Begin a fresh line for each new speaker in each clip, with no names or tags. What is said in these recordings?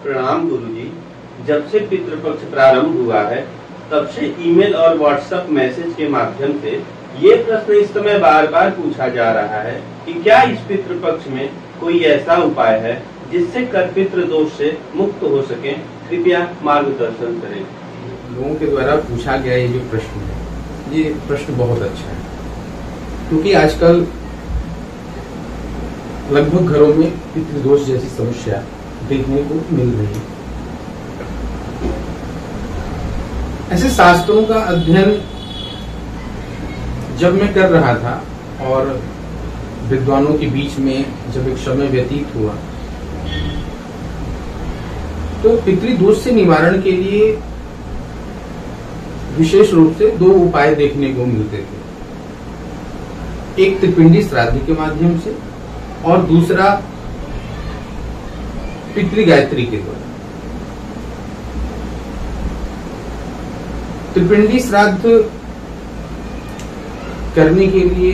प्रणाम गुरुजी। जब से पितृपक्ष प्रारंभ हुआ है तब से ईमेल और व्हाट्सएप मैसेज के माध्यम से ये प्रश्न इस समय बार बार पूछा जा रहा है कि क्या इस पितृपक्ष में कोई ऐसा उपाय है जिससे कर्तृत्व दोष से मुक्त हो सके। कृपया मार्गदर्शन करें।
लोगों के द्वारा पूछा गया ये जो प्रश्न है, ये प्रश्न बहुत अच्छा है, क्योंकि आजकल लगभग घरों में पितृदोष जैसी समस्या देखने को मिल रही है। ऐसे शास्त्रों का अध्ययन जब मैं कर रहा था और विद्वानों के बीच में जब एक समय व्यतीत हुआ तो पितृदोष से निवारण के लिए विशेष रूप से दो उपाय देखने को मिलते थे। एक त्रिपिंडी श्राद्ध के माध्यम से और दूसरा पितृ गायत्री के द्वारा। त्रिपिंडी श्राद्ध करने के लिए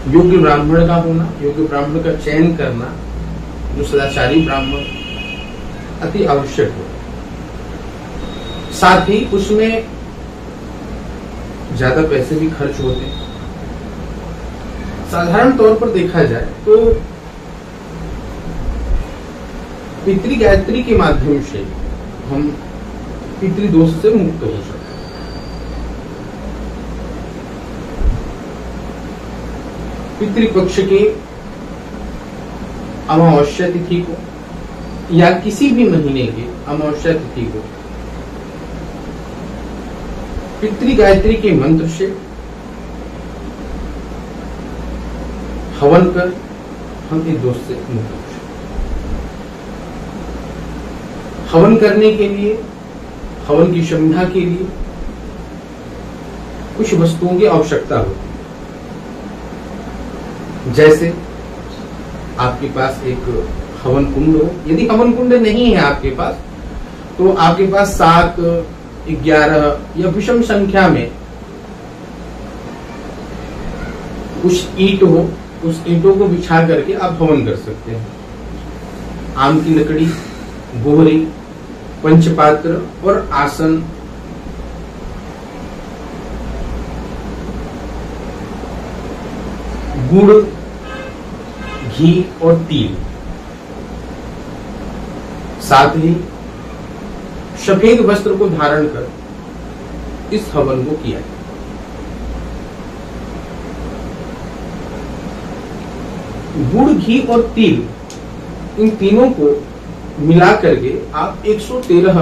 योग्य ब्राह्मण का होना, योग्य ब्राह्मण का चयन करना, जो सदाचारी ब्राह्मण अति आवश्यक हो। साथ ही उसमें ज्यादा पैसे भी खर्च होते हैं। साधारण तौर पर देखा जाए तो पितृ गायत्री के माध्यम से हम पितृदोष से मुक्त हो सकते हैं। पितृपक्ष के अमावस्या तिथि को या किसी भी महीने के अमावस्या तिथि को पितृ गायत्री के मंत्र से हवन कर हम इस दोष से मुक्त हो सकते। हवन करने के लिए, हवन की संध्या के लिए कुछ वस्तुओं की आवश्यकता होती है। जैसे आपके पास एक हवन कुंड हो। यदि हवन कुंड नहीं है आपके पास तो आपके पास 7, 11 या विषम संख्या में कुछ ईंट हो, उस ईंटों को बिछा करके आप हवन कर सकते हैं। आम की लकड़ी, गोहरी, पंचपात्र और आसन गुड़, घी और तिल, साथ ही सफेद वस्त्र को धारण कर इस हवन को किया जाए। गुड़, घी और तिल, इन तीनों को मिला करके आप 113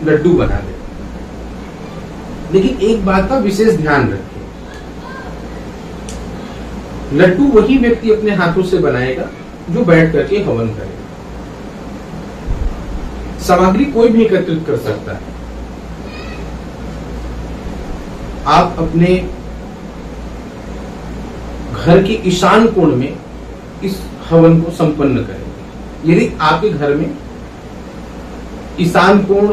लड्डू बना दें। लेकिन एक बात का विशेष ध्यान रखें, लड्डू वही व्यक्ति अपने हाथों से बनाएगा जो बैठ करके हवन करेगा। सामग्री कोई भी एकत्रित कर सकता है। आप अपने घर के ईशान कोण में इस हवन को संपन्न करेंगे। यदि आपके घर में ईशान कोण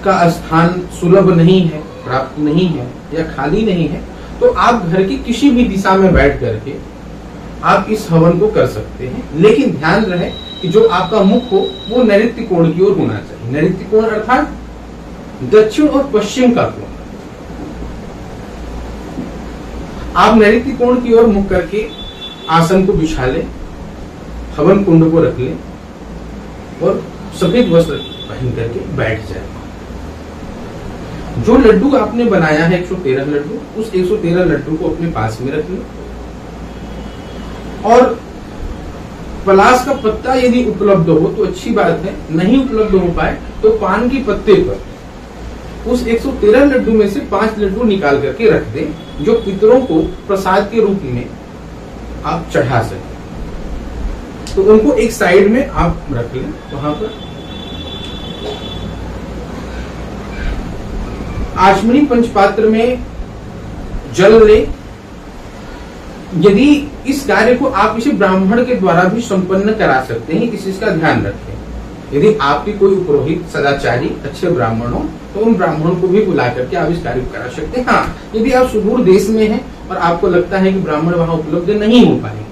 का स्थान सुलभ नहीं है, प्राप्त नहीं है या खाली नहीं है, तो आप घर की किसी भी दिशा में बैठ करके आप इस हवन को कर सकते हैं। लेकिन ध्यान रहे कि जो आपका मुख हो वो नैऋत्य कोण की ओर होना चाहिए। नैऋत्य कोण अर्थात दक्षिण और पश्चिम का कोण। आप नैऋत्य कोण की ओर मुख करके आसन को बिछा लें, हवन कुंड को रख लें और सफेद वस्त्र पहन करके बैठ जाए। जो लड्डू आपने बनाया है 113 लड्डू, उस 113 लड्डू को अपने पास में रख लें और पलाश का पत्ता यदि उपलब्ध हो तो अच्छी बात है, नहीं उपलब्ध हो पाए तो पान के पत्ते पर उस 113 लड्डू में से 5 लड्डू निकाल करके रख दें, जो पितरों को प्रसाद के रूप में आप चढ़ा सकें। तो उनको एक साइड में आप रख लें। वहां पर आचमनी पंचपात्र में जल ले। यदि इस कार्य को आप इसे ब्राह्मण के द्वारा भी संपन्न करा सकते हैं, इस चीज का ध्यान रखें। यदि आपके कोई पुरोहित सदाचारी अच्छे ब्राह्मण हो तो उन ब्राह्मणों को भी बुला करके आप इस कार्य को करा सकते हैं। हाँ, यदि आप सुदूर देश में हैं और आपको लगता है कि ब्राह्मण वहां उपलब्ध नहीं हो पाएंगे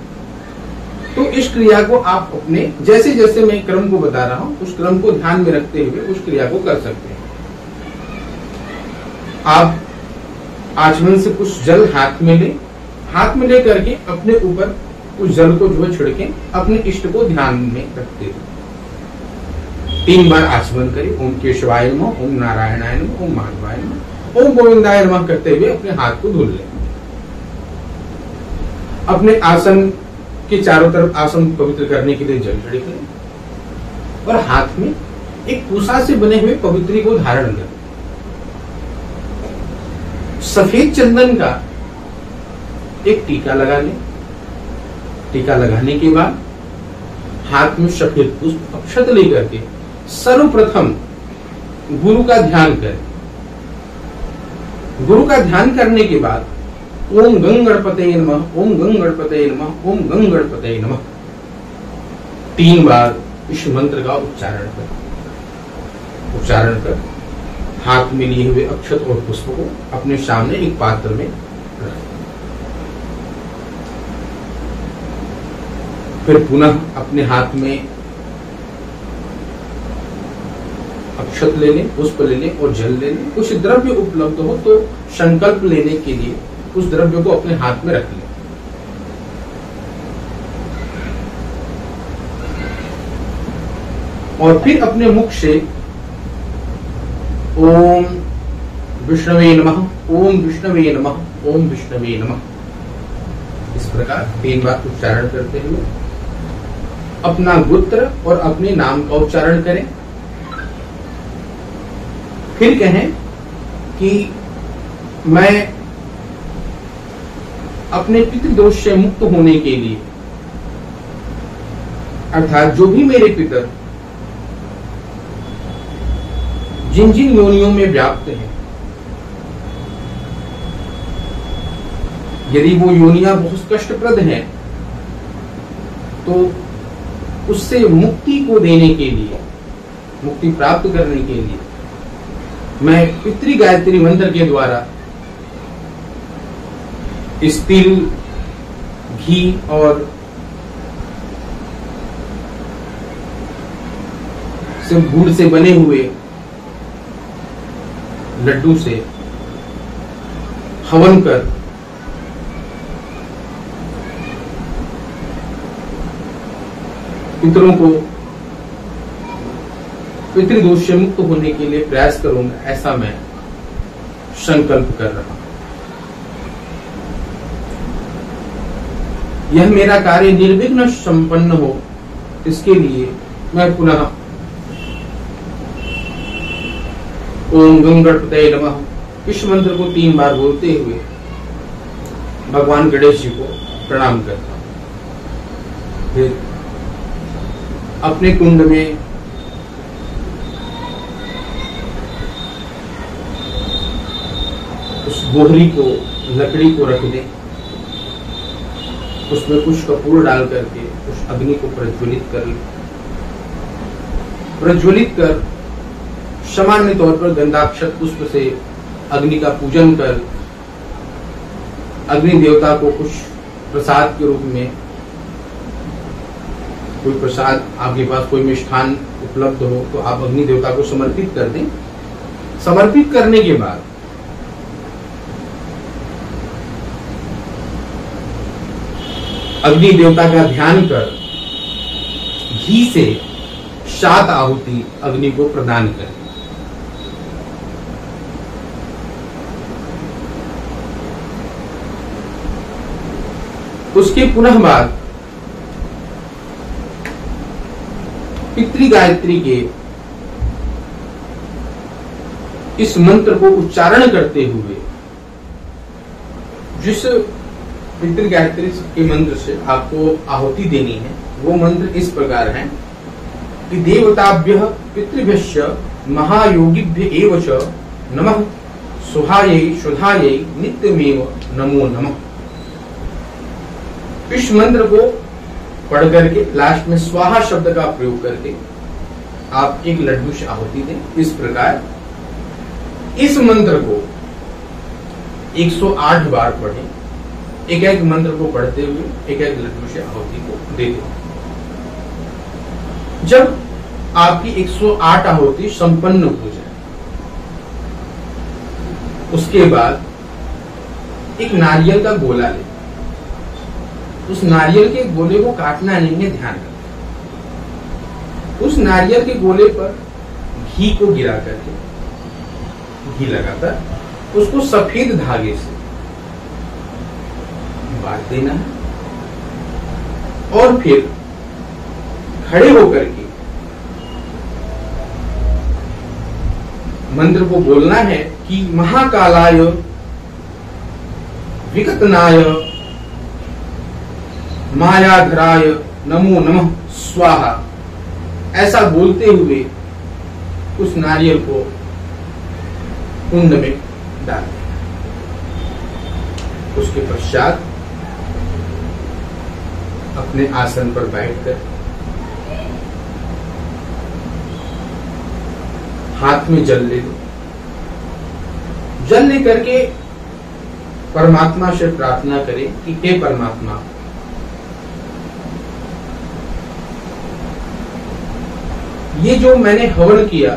तो इस क्रिया को आप अपने जैसे जैसे मैं क्रम को बता रहा हूं उस क्रम को ध्यान में रखते हुए उस क्रिया को कर सकते हैं। आप आचमन से कुछ जल हाथ में ले, हाथ में ले करके अपने ऊपर उस जल को जो है छिड़के अपने इष्ट को ध्यान में रखते हुए 3 बार आचमन करें। ओम केशवाय नमः, ओम नारायणाय नमः, ओम माधवाय नमः, ओम गोविंदाय नमः करते हुए अपने हाथ को धुल लें। अपने आसन के चारों तरफ आसन पवित्र करने के लिए जल छिड़कें और हाथ में एक पूसा से बने हुए पवित्री को धारण करें। सफेद चंदन का एक टीका लगा लें। टीका लगाने के बाद हाथ में सफेद पुष्प अक्षत लेकर के सर्वप्रथम गुरु का ध्यान करें। गुरु का ध्यान करने के बाद ओम गंग गणपतये नमः, ओम गंग गणपतये नमः, ओम गंग गणपतये नमः 3 बार इस मंत्र का उच्चारण कर हाथ में लिए हुए अक्षत और पुष्प को अपने सामने एक पात्र में रखें। फिर पुनः अपने हाथ में अक्षत ले लें, पुष्प ले लें और जल ले लें। कुछ द्रव्य उपलब्ध हो तो संकल्प लेने के लिए उस द्रव्य को अपने हाथ में रख लें। और फिर अपने मुख से ओम विष्णवे नमः, ओम विष्णवे नमः, ओम विष्णवे नमः इस प्रकार 3 बार उच्चारण करते हुए अपना गोत्र और अपने नाम का उच्चारण करें। फिर कहें कि मैं अपने पितृदोष से मुक्त होने के लिए अर्थात जो भी मेरे पितर जिन जिन योनियों में व्याप्त हैं, यदि वो योनियां बहुत कष्टप्रद हैं तो उससे मुक्ति को देने के लिए, मुक्ति प्राप्त करने के लिए मैं पितृ गायत्री मंत्र के द्वारा इस तिल, घी और सिर्फ गुड़ से बने हुए लड्डू से हवन कर पितरों को पितृदोष से मुक्त होने के लिए प्रयास करूंगा, ऐसा मैं संकल्प कर रहा हूं। यह मेरा कार्य निर्विघ्न संपन्न हो, इसके लिए मैं पुनः ओम गंग गणपतये नमः इस मंत्र को 3 बार बोलते हुए भगवान गणेश जी को प्रणाम करता हूं। फिर अपने कुंड में उस बोहरी को, लकड़ी को रख दें, उसमें कुछ कपूर डाल करके उस अग्नि को प्रज्वलित कर लें। प्रज्वलित कर सामान्य तौर पर गंधाक्षत पुष्प से अग्नि का पूजन कर अग्नि देवता को कुछ प्रसाद के रूप में, कोई प्रसाद आपके पास कोई मिष्ठान उपलब्ध हो तो आप अग्नि देवता को समर्पित कर दें। समर्पित करने के बाद अग्नि देवता का ध्यान कर घी से 7 आहुति अग्नि को प्रदान करें। उसके पुनः बाद पितृ गायत्री के इस मंत्र को उच्चारण करते हुए जिस पितृ गायत्री के मंत्र से आपको आहुति देनी है वो मंत्र इस प्रकार है कि देवताभ्यः पितृभ्यश्च महायोगिभ्य एव च नमः सुहायै शुद्धायै नित्यमेव नमो नमः। इस मंत्र को पढ़ करके लास्ट में स्वाहा शब्द का प्रयोग करके आप एक लड्डू से आहुति दें। इस प्रकार इस मंत्र को 108 बार पढ़ें, एक एक मंत्र को पढ़ते हुए एक एक लड्डू से आहुति को देते। जब आपकी 108 आहुति संपन्न हो जाए, उसके बाद एक नारियल का गोला ले। उस नारियल के गोले को काटना नहीं है, ध्यान रखें। उस नारियल के गोले पर घी को गिरा करके, घी लगाकर उसको सफेद धागे से बांध देना है और फिर खड़े होकर के मंत्र को बोलना है कि महाकालाय विकतनाय मायाधराय नमो नमः स्वाहा, ऐसा बोलते हुए उस नारियल को कुंड में डाल दें। उसके पश्चात अपने आसन पर बैठकर हाथ में जल ले दो। जल लेकर के परमात्मा से प्रार्थना करें कि हे परमात्मा, ये जो मैंने हवन किया,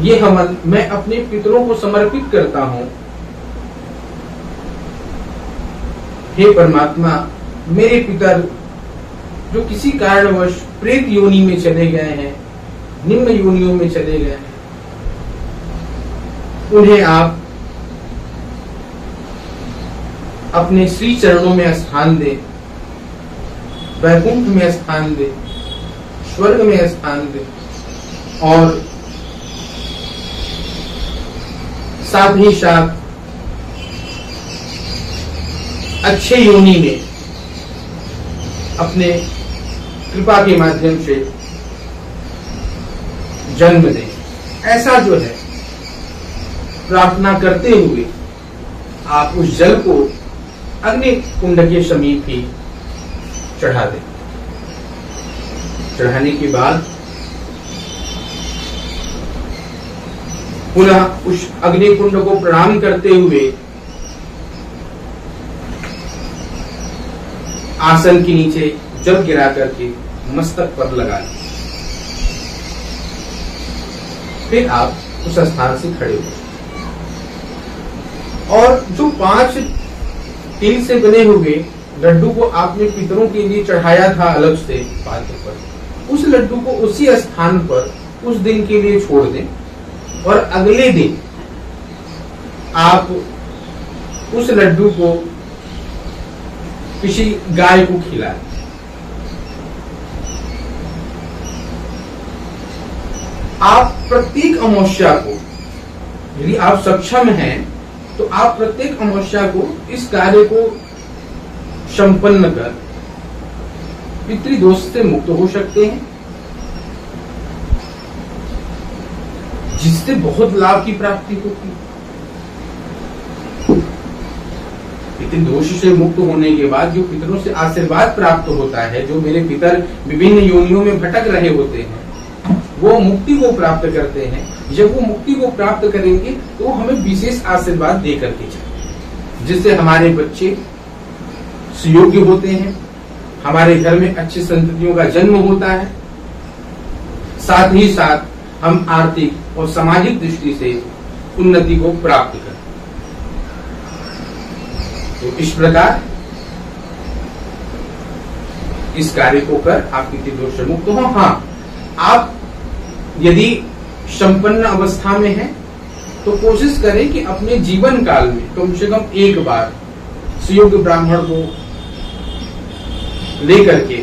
ये हवन मैं अपने पितरों को समर्पित करता हूं। हे परमात्मा, मेरे पितर जो किसी कारणवश प्रेत योनि में चले गए हैं, निम्न योनियों में चले गए हैं, उन्हें आप अपने श्री चरणों में स्थान दे, वैकुंठ में स्थान दे, स्वर्ग में स्थान दे, और साथ ही साथ अच्छे योनि में अपने कृपा के माध्यम से जन्म दे। ऐसा जो है प्रार्थना करते हुए आप उस जल को अग्नि कुंड के समीप ही चढ़ा दें। चढ़ाने के बाद पुनः उस अग्नि कुंड को प्रणाम करते हुए आसन के नीचे जल गिरा करके मस्तक पर लगा लें। फिर आप उस स्थान से खड़े हो और जो 5 तिल से बने हुए लड्डू को आपने पितरों के लिए चढ़ाया था अलग से पात्र पर, उस लड्डू को उसी स्थान पर उस दिन के लिए छोड़ दें और अगले दिन आप उस लड्डू को किसी गाय को खिलाएं। आप प्रत्येक अमावस्या को, यदि आप सक्षम हैं तो आप प्रत्येक अमावस्या को इस कार्य को संपन्न कर पितृदोष से मुक्त हो सकते हैं, जिससे बहुत लाभ की प्राप्ति होती है। पितृदोष से मुक्त होने के बाद जो पितरों से आशीर्वाद प्राप्त होता है, जो मेरे पितर विभिन्न योनियों में भटक रहे होते हैं, वो मुक्ति को प्राप्त करते हैं। जब वो मुक्ति को प्राप्त करेंगे तो हमें विशेष आशीर्वाद दे करके जाएंगे, जिससे हमारे बच्चे सुयोग्य होते हैं, हमारे घर में अच्छी संततियों का जन्म होता है, साथ ही साथ हम आर्थिक और सामाजिक दृष्टि से उन्नति को प्राप्त करें। तो इस प्रकार इस कार्य को कर आप पितृदोष से मुक्त हो। हाँ, आप यदि संपन्न अवस्था में हैं तो कोशिश करें कि अपने जीवन काल में कम से कम एक बार सुयोग्य ब्राह्मण को लेकर के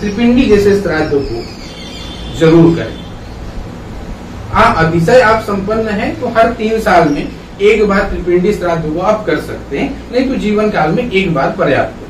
त्रिपिंडी जैसे श्राद्ध को जरूर करें। हाँ, अतिशय आप संपन्न हैं तो हर 3 साल में एक बार त्रिपिंडी श्राद्ध को आप कर सकते हैं, नहीं तो जीवन काल में एक बार पर्याप्त है।